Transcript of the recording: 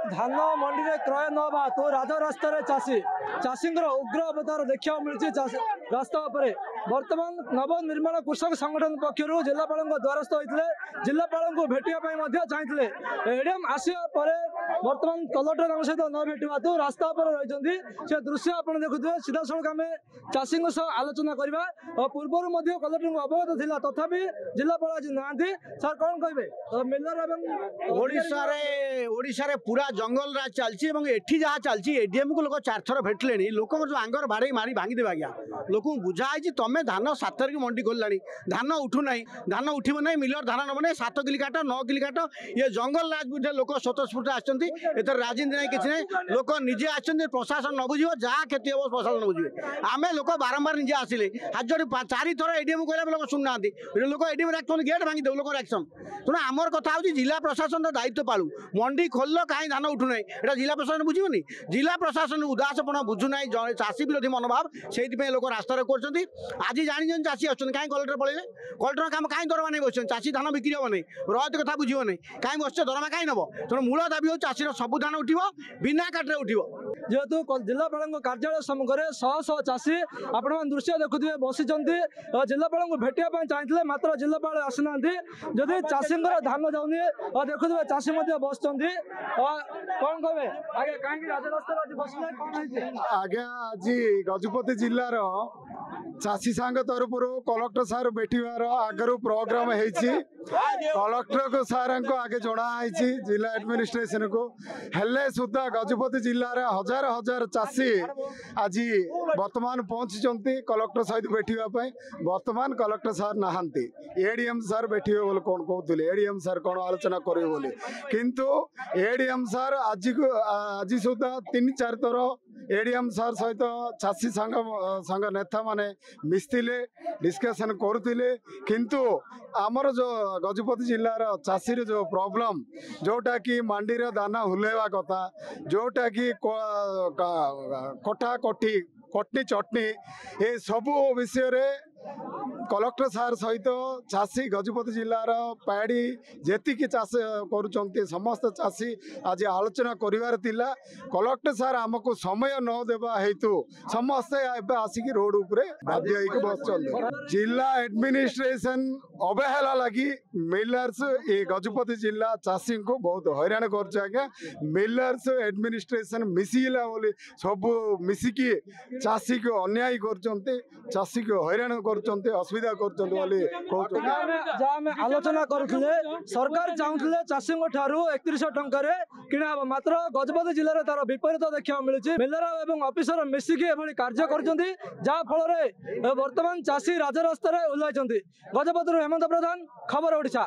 धान मंडी में क्रय न बा तो राजरास्तार चाषी चाषी उग्र अवतार देखा मिली रास्ता उपरे वर्तमान नवनिर्माण कृषक संगठन पक्षर जिलापाल द्वारस्थ होते जिलापाल को भेटा चाहते एडीएम आसवा वर्तमान कलेक्टर सहित न भेटा तो रास्ता पर रही से दृश्य आप देखुए सीधा सड़क आम चाषी आलोचना करवा पूर्वर कलेक्टर को अवगत था तथापि जिलापाल आज नहांती सर कौन कहे मिलर ओडिशा पूरा जंगल राज चलती एठी जहाँ चलती एडीएम को लोग 4 थर भेटले लोक जो आंगर बाड़े मारी भांगी देवा आज्ञा लोक बुझाई तुम धान 7 तारिख मंडी खोलला धान उठूना धान उठब ना मिलर धान नब ना 7 किलो काट 9 किलो काट ये जंगल राज बुझे लोक स्वतस्फूर्त आसर राजनीति ना कि लोक निजे आ प्रशासन न बुझे जहाँ क्षति हम प्रशासन न बुझे आम लोक बारंबार निजे आसिले आज 4 थर एडीएम कहला लोक शुणुना लोक एडीएम राखते गेट भांगी देव लोक राखसन तेना आमर कथा हूँ जिला प्रशासन दायित्व पालू मंडी खोल कहीं धान उठूना यहाँ जिला प्रशासन बुझे जिला प्रशासन उदासपण बुझुना चाषी विरोधी मनोभाव से लोक रास्ता कर आज जानी चाषी अच्छे कहीं कलेक्टर पड़े कलेक्टर काम कहीं दरमा नहीं बस चाषी धान बिक्री हम नहीं रयत कथा बुझे नहीं कहीं बस दरमा कहीं नब तेणु मूल दाबी हो चाषी सब धान उठो बिना काटे उठो जेहेतु जिलापाल कार्यालय सम्मुखें शह शह चाषी आपण दृश्य देखुए बसी जिलापाल को भेटा चाहते मात्र जिलापाल आसना जदि चाषी धान जाऊनी देखुए चाषी बस कौन कहे आगे कहीं राजरास्ता बसले कौन आज्ञा आज गजपति जिलार चाषी संघ तरफ कलेक्टर सार बैठवार आगर प्रोग्राम कलेक्टर को सार को आगे जनाई जिला एडमिनिस्ट्रेशन को हेले सुधा गजपति जिलार हजार हजार चाषी आज वर्तमान पहुंची कलेक्टर सहित बैठापी वर्तमान कलेक्टर सार नहांती एडीएम सार बैठे बोले कौन कहते एडीएम सार कौन आलोचना करे बोले किंतु एडीएम सार आज सुधा 3-4 थर एडीएम सार सहित चाषी संघ नेता माने मिसथिले डिस्कशन करुले किंतु आमर जो गजपति जिलार चाषी जो प्रॉब्लम जोटा कि मंडी दाना हुलेवा कथा जोटा कि कटा कटी कटनी चटनी ये सबू विषय रे कलेक्टर सार सहित चाषी गजपति जिलार पैड़ी जी चाष कर समस्त चाषी आज आलोचना कर कलेक्टर सार आमको समय न देवा हेतु समस्ते आसिक रोड उपरे बाध्य बस जिला एडमिनिस्ट्रेशन अवहेला लगी मिलर्स ये गजपति जिला चाषी को बहुत हैरान कर मिलर्स एडमिनिस्ट्रेशन मिसिला बोली सब मिसिकी चाषी को अन्याय कर चाषी को हैरान कर असुविधा आलोचना करुले सरकार चाहूले चाषी 3100 टंकार किणा मात्र गजपति जिले तार विपरीत देखा मिली मिलर और ऑफिसर मिसिकी कार्य कर वर्तमान चाषी राजरास्तार ओह्ल गजपति हेमंत प्रधान खबर ओडिशा।